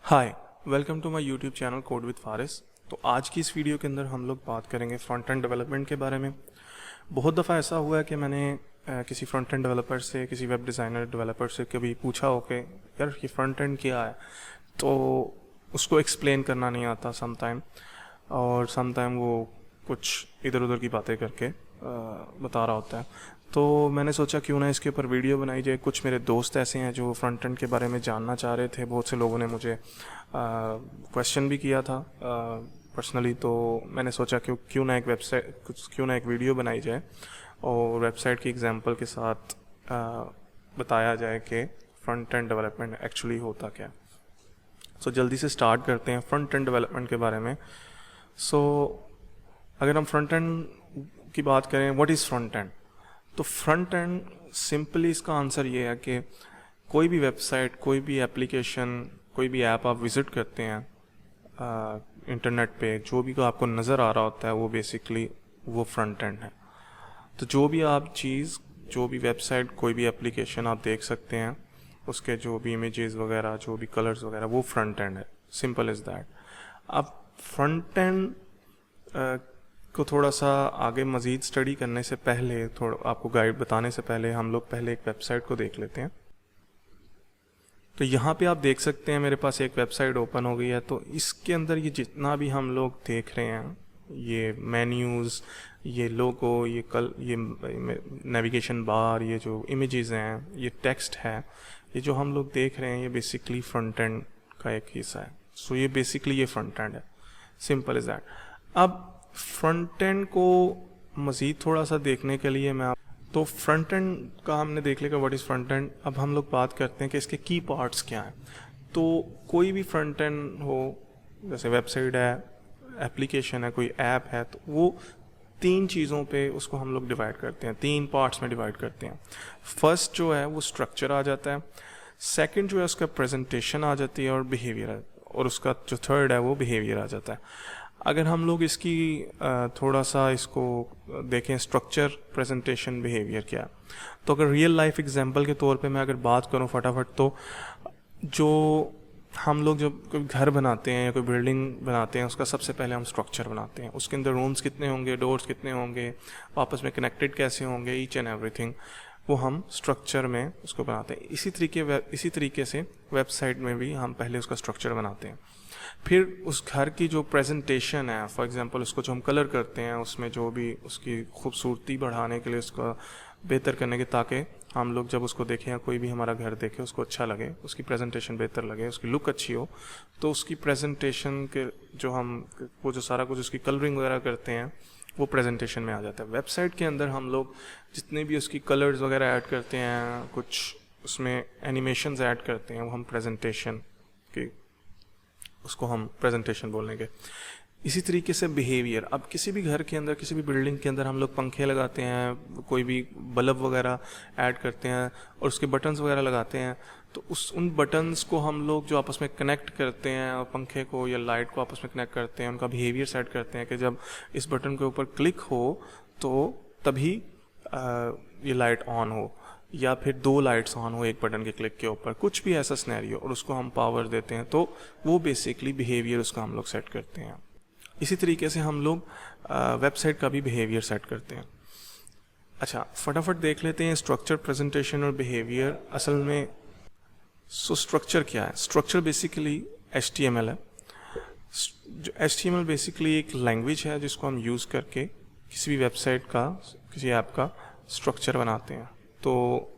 Hi, welcome to my YouTube channel code with Faris. तो आज की इस वीडियो के अंदर हम लोग बात करेंगे फ्रंट एंड डेवलपमेंट के बारे में। बहुत दफ़ा ऐसा हुआ है कि मैंने किसी फ्रंट एंड डेवलपर से, किसी वेब डिज़ाइनर डेवलपर से कभी पूछा हो कि यार ये फ्रंट एंड क्या है, तो उसको एक्सप्लेन करना नहीं आता समटाइम, और समटाइम वो कुछ इधर उधर की बातें करके बता रहा होता है। तो मैंने सोचा क्यों ना इसके ऊपर वीडियो बनाई जाए। कुछ मेरे दोस्त ऐसे हैं जो फ्रंट एंड के बारे में जानना चाह रहे थे। बहुत से लोगों ने मुझे क्वेश्चन भी किया था पर्सनली। तो मैंने सोचा क्यों ना एक वीडियो बनाई जाए और वेबसाइट की एग्जांपल के साथ बताया जाए कि फ्रंट एंड डेवलपमेंट एक्चुअली होता क्या है। सो जल्दी से स्टार्ट करते हैं फ्रंट एंड डेवलपमेंट के बारे में। सो अगर हम फ्रंट एंड की बात करें, व्हाट इज़ फ्रंट एंड, तो फ्रंट एंड सिंपली इसका आंसर ये है कि कोई भी वेबसाइट, कोई भी एप्लीकेशन, कोई भी ऐप आप विज़िट करते हैं इंटरनेट पे, जो भी को आपको नज़र आ रहा होता है वो बेसिकली वो फ्रंट एंड है। तो जो भी आप चीज़, जो भी वेबसाइट, कोई भी एप्लीकेशन आप देख सकते हैं, उसके जो भी इमेजेस वगैरह, जो भी कलर्स वगैरह, वो फ्रंट एंड है। Simple is that. अब फ्रंट एंड को थोड़ा सा आगे मज़ीद स्टडी करने से पहले, थोड़ा आपको गाइड बताने से पहले, हम लोग पहले एक वेबसाइट को देख लेते हैं। तो यहाँ पे आप देख सकते हैं मेरे पास एक वेबसाइट ओपन हो गई है। तो इसके अंदर ये जितना भी हम लोग देख रहे हैं, ये मेन्यूज़, ये लोगो, ये नेविगेशन बार, ये जो इमेजेस हैं, ये टेक्स्ट है, ये जो हम लोग देख रहे हैं, ये बेसिकली फ्रंट एंड का एक हिस्सा है। सो ये बेसिकली ये फ्रंट एंड है। Simple is that. अब फ्रंट एंड को मज़ीद थोड़ा सा देखने के लिए तो फ्रंट एंड का हमने देख लिया व्हाट इज़ फ्रंट एंड। अब हम लोग बात करते हैं कि इसके की पार्ट्स क्या हैं। तो कोई भी फ्रंट एंड हो, जैसे वेबसाइट है, एप्लीकेशन है, कोई ऐप है, तो वो तीन चीज़ों पे उसको हम लोग डिवाइड करते हैं, तीन पार्ट्स में डिवाइड करते हैं। फर्स्ट जो है वो स्ट्रक्चर आ जाता है, सेकंड जो है उसका प्रेजेंटेशन आ जाती है, और बिहेवियर, और उसका जो थर्ड है वो बिहेवियर आ जाता है। अगर हम लोग इसकी थोड़ा सा इसको देखें, स्ट्रक्चर, प्रेजेंटेशन, बिहेवियर क्या है, तो अगर रियल लाइफ एग्जांपल के तौर पे मैं अगर बात करूं फटाफट, तो जो हम लोग जब कोई घर बनाते हैं या कोई बिल्डिंग बनाते हैं, उसका सबसे पहले हम स्ट्रक्चर बनाते हैं। उसके अंदर रूम्स कितने होंगे, डोर्स कितने होंगे, आपस में कनेक्टेड कैसे होंगे, ईच एंड एवरीथिंग, वो हम स्ट्रक्चर में उसको बनाते हैं। इसी तरीके से वेबसाइट में भी हम पहले उसका स्ट्रक्चर बनाते हैं। फिर उस घर की जो प्रेजेंटेशन है, फॉर एग्जांपल उसको जो हम कलर करते हैं, उसमें जो भी उसकी खूबसूरती बढ़ाने के लिए, उसका बेहतर करने के, ताकि हम लोग जब उसको देखें या कोई भी हमारा घर देखे उसको अच्छा लगे, उसकी प्रेजेंटेशन बेहतर लगे, उसकी लुक अच्छी हो, तो उसकी प्रेजेंटेशन के जो हम वो जो सारा कुछ उसकी कलरिंग वगैरह करते हैं, वो प्रेजेंटेशन में आ जाता है। वेबसाइट के अंदर हम लोग जितने भी उसकी कलर्स वगैरह ऐड करते हैं, कुछ उसमें एनिमेशंस ऐड करते हैं, वो हम प्रेजेंटेशन की, उसको हम प्रेजेंटेशन बोलेंगे। इसी तरीके से बिहेवियर। अब किसी भी घर के अंदर, किसी भी बिल्डिंग के अंदर हम लोग पंखे लगाते हैं, कोई भी बल्ब वगैरह ऐड करते हैं और उसके बटन्स वगैरह लगाते हैं, तो उन बटन्स को हम लोग जो आपस में कनेक्ट करते हैं, और पंखे को या लाइट को आपस में कनेक्ट करते हैं, उनका बिहेवियर सेट करते हैं कि जब इस बटन के ऊपर क्लिक हो तो तभी ये लाइट ऑन हो, या फिर दो लाइट्स ऑन हो एक बटन के क्लिक के ऊपर, कुछ भी ऐसा सिनेरियो, और उसको हम पावर देते हैं। तो वो बेसिकली बिहेवियर उसका हम लोग सेट करते हैं। इसी तरीके से हम लोग वेबसाइट का भी बिहेवियर सेट करते हैं। अच्छा, फटाफट देख लेते हैं स्ट्रक्चर, प्रेजेंटेशन और बिहेवियर असल में। सो स्ट्रक्चर क्या है? स्ट्रक्चर बेसिकली HTML है। जो HTML बेसिकली एक लैंग्वेज है जिसको हम यूज़ करके किसी भी वेबसाइट का, किसी ऐप का स्ट्रक्चर बनाते हैं। तो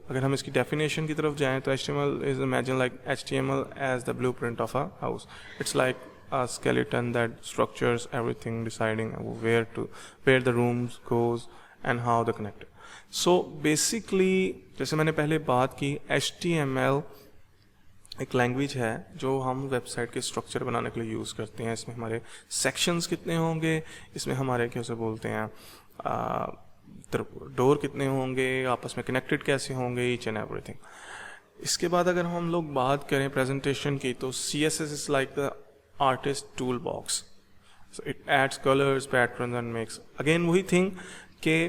अगर हम इसकी डेफिनेशन की तरफ जाएं, तो HTML is imagine like HTML as the blueprint of a house. It's like a skeleton that structures everything, deciding where the rooms goes and how they connect. So basically, जैसे मैंने पहले बात की, HTML एक लैंग्वेज है जो हम website के स्ट्रक्चर बनाने के लिए यूज़ करते हैं। इसमें हमारे सेक्शंस कितने होंगे, इसमें हमारे कैसे बोलते हैं डोर कितने होंगे, आपस में कनेक्टेड कैसे होंगे, ईच एंड एवरीथिंग। इसके बाद अगर हम लोग बात करें प्रेजेंटेशन की, तो CSS is like the artist tool box. So it adds colours, patterns and makes, again वही थिंग कि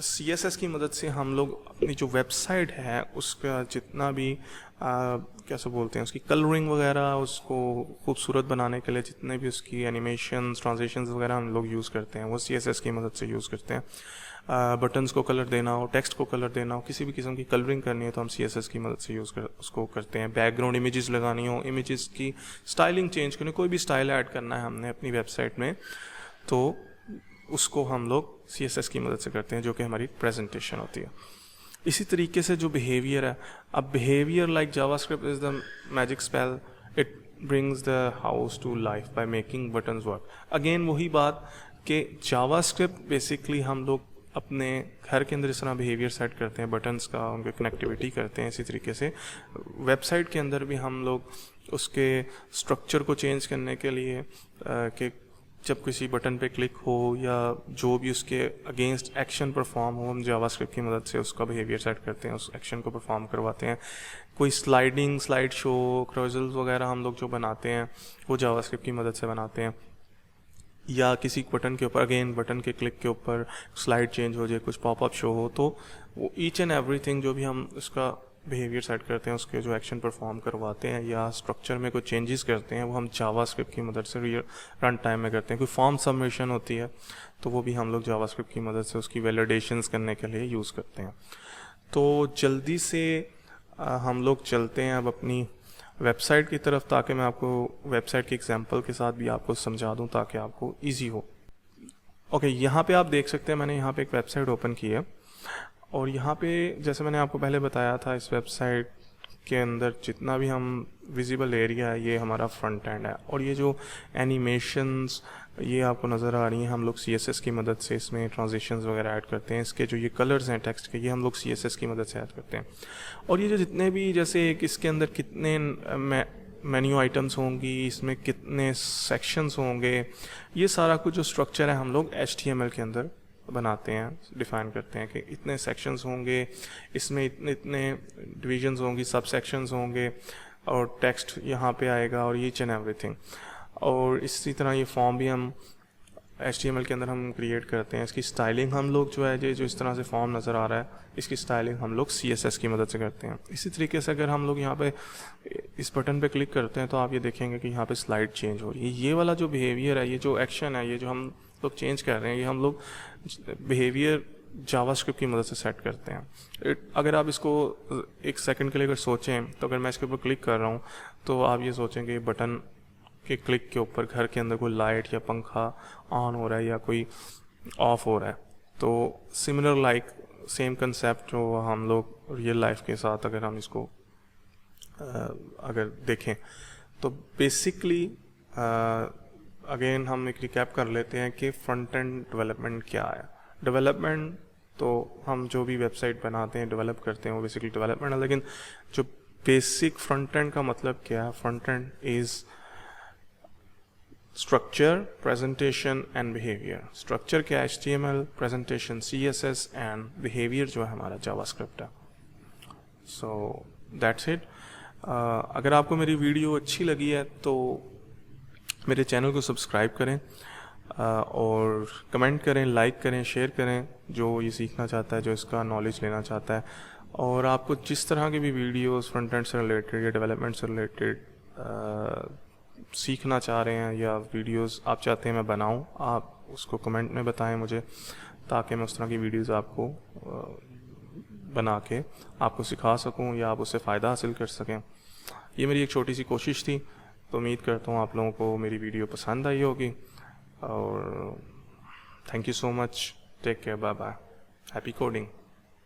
CSS की मदद से हम लोग अपनी जो वेबसाइट है उसका जितना भी कैसे बोलते हैं उसकी कलरिंग वगैरह, उसको खूबसूरत बनाने के लिए जितने भी उसकी एनिमेशंस, ट्रांजिशंस वगैरह हम लोग यूज़ करते हैं वो CSS की मदद से यूज़ करते हैं। बटन्स को कलर देना हो, टेक्स्ट को कलर देना हो, किसी भी किस्म की कलरिंग करनी है तो हम CSS की मदद से उसको करते हैं। बैकग्राउंड इमेजेस लगानी हो, इमेजेस की स्टाइलिंग चेंज करनी, कोई भी स्टाइल ऐड करना है हमने अपनी वेबसाइट में तो उसको हम लोग CSS की मदद से करते हैं, जो कि हमारी प्रेजेंटेशन होती है। इसी तरीके से जो बिहेवियर है, अब behaviour like JavaScript is the magic spell, it brings the house to life by making buttons work. Again वही बात कि जावास्क्रिप्ट बेसिकली हम लोग अपने घर के अंदर इस तरह बिहेवियर सेट करते हैं, बटन्स का उनके कनेक्टिविटी करते हैं। इसी तरीके से वेबसाइट के अंदर भी हम लोग उसके स्ट्रक्चर को चेंज करने के लिए कि जब किसी बटन पे क्लिक हो या जो भी उसके अगेंस्ट एक्शन परफॉर्म हो, हम जावास्क्रिप्ट की मदद से उसका बिहेवियर सेट करते हैं, उस एक्शन को परफॉर्म करवाते हैं। कोई स्लाइड शो, क्रॉजल्स वगैरह हम लोग जो बनाते हैं वो जावास्क्रिप्ट की मदद से बनाते हैं। या किसी बटन के ऊपर, अगेन बटन के क्लिक के ऊपर स्लाइड चेंज हो जाए, कुछ पॉपअप शो हो, तो वो ईच एंड एवरीथिंग जो भी हम उसका बिहेवियर सेट करते हैं, उसके जो एक्शन परफॉर्म करवाते हैं या स्ट्रक्चर में कुछ चेंजेस करते हैं, वो हम जावास्क्रिप्ट की मदद से रन टाइम में करते हैं। कोई फॉर्म सबमिशन होती है तो वो भी हम लोग जावास्क्रिप्ट की मदद से उसकी वैलिडेशंस करने के लिए यूज़ करते हैं। तो जल्दी से हम लोग चलते हैं अब अपनी वेबसाइट की तरफ, ताकि मैं आपको वेबसाइट के एग्जांपल के साथ भी आपको समझा दूं ताकि आपको इजी हो। ओके, यहाँ पे आप देख सकते हैं मैंने यहाँ पे एक वेबसाइट ओपन की है और यहाँ पे जैसे मैंने आपको पहले बताया था, इस वेबसाइट के अंदर जितना भी हम विजिबल एरिया है ये हमारा फ्रंट एंड है। और ये जो एनिमेशंस ये आपको नज़र आ रही हैं, हम लोग CSS की मदद से इसमें ट्रांजिशंस वगैरह ऐड करते हैं। इसके जो ये कलर्स हैं टेक्स्ट के, ये हम लोग CSS की मदद से ऐड करते हैं। और ये जो जितने भी, जैसे एक इसके अंदर कितने मेन्यू आइटम्स होंगी, इसमें कितने सेक्शंस होंगे, ये सारा कुछ जो स्ट्रक्चर है हम लोग HTML के अंदर बनाते हैं, डिफाइन करते हैं कि इतने सेक्शंस होंगे, इसमें इतने इतने डिविजन्स होंगी, सब सेक्शंस होंगे और टेक्स्ट यहाँ पे आएगा और ईच एंड एवरीथिंग। और इसी तरह ये फॉर्म भी हम HTML के अंदर हम क्रिएट करते हैं। इसकी स्टाइलिंग हम लोग जो है, जो इस तरह से फॉर्म नज़र आ रहा है, इसकी स्टाइलिंग हम लोग CSS की मदद से करते हैं। इसी तरीके से अगर हम लोग यहाँ पे इस बटन पे क्लिक करते हैं तो आप ये देखेंगे कि यहाँ पे स्लाइड चेंज हो रही है। ये वाला जो बिहेवियर है, ये जो एक्शन है, ये जो हम लोग चेंज कर रहे हैं, ये हम लोग बिहेवियर जावास्क्रिप्ट की मदद से सेट करते हैं। अगर आप इसको एक सेकंड के लिए अगर सोचें तो अगर मैं इसके ऊपर क्लिक कर रहा हूँ तो आप ये सोचेंगे बटन के क्लिक के ऊपर घर के अंदर कोई लाइट या पंखा ऑन हो रहा है या कोई ऑफ हो रहा है। तो सिमिलर लाइक सेम कंसेप्ट जो हम लोग रियल लाइफ के साथ अगर हम इसको अगर देखें तो बेसिकली अगेन हम एक रिकैप कर लेते हैं कि फ्रंट एंड डेवलपमेंट क्या है। डेवलपमेंट तो हम जो भी वेबसाइट बनाते हैं, डेवलप करते हैं, वो बेसिकली डेवलपमेंट है। लेकिन जो बेसिक फ्रंट एंड का मतलब क्या है, front end is structure, presentation and behaviour. Structure क्या, HTML, presentation CSS and behaviour जो है हमारा जावास्क्रिप्ट है। So that's it. अगर आपको मेरी वीडियो अच्छी लगी है तो मेरे चैनल को सब्सक्राइब करें और कमेंट करें, लाइक करें, शेयर करें, जो ये सीखना चाहता है, जो इसका नॉलेज लेना चाहता है। और आपको जिस तरह की भी वीडियोस फ्रंट एंड से रिलेटेड या डेवलपमेंट से रिलेटेड सीखना चाह रहे हैं या वीडियोस आप चाहते हैं मैं बनाऊं, आप उसको कमेंट में बताएं मुझे, ताकि मैं उस तरह की वीडियोस आपको बना के आपको सिखा सकूं या आप उससे फ़ायदा हासिल कर सकें। ये मेरी एक छोटी सी कोशिश थी, तो उम्मीद करता हूँ आप लोगों को मेरी वीडियो पसंद आई होगी। और thank you so much, take care, bye bye, happy coding.